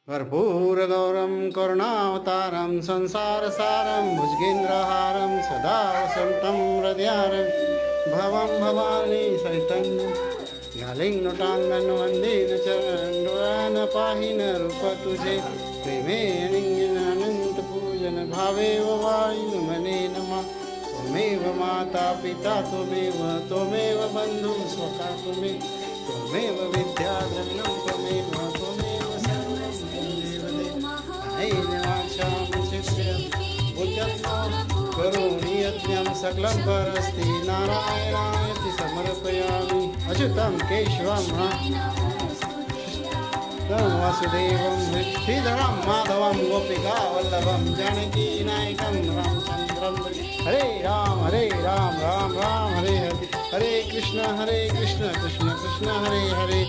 कर्पूरगौरं करुणावतारं संसारसारं भुजगेन्द्रहारं सदा वसन्तं हृदयारं भवं भवानी सहितं घालिंग वंदीन चरण पाहिन रूप तुझे प्रेमे अनंत पूजन भावे वायु मने नमा त्वमेव माता पिता त्वमेव बंधु स्वका त्वमेव विद्याधनं त्वमेव करोमि यज्ञं सकलं परस्ति नारायणायति समर्पयामि अच्युतं केशवं वासुदेवं श्रीधरं माधवं गोपिकावल्लभं जानकीनायकं रामचन्द्रं हरे राम राम राम हरे हरे हरे कृष्ण कृष्ण कृष्ण हरे हरे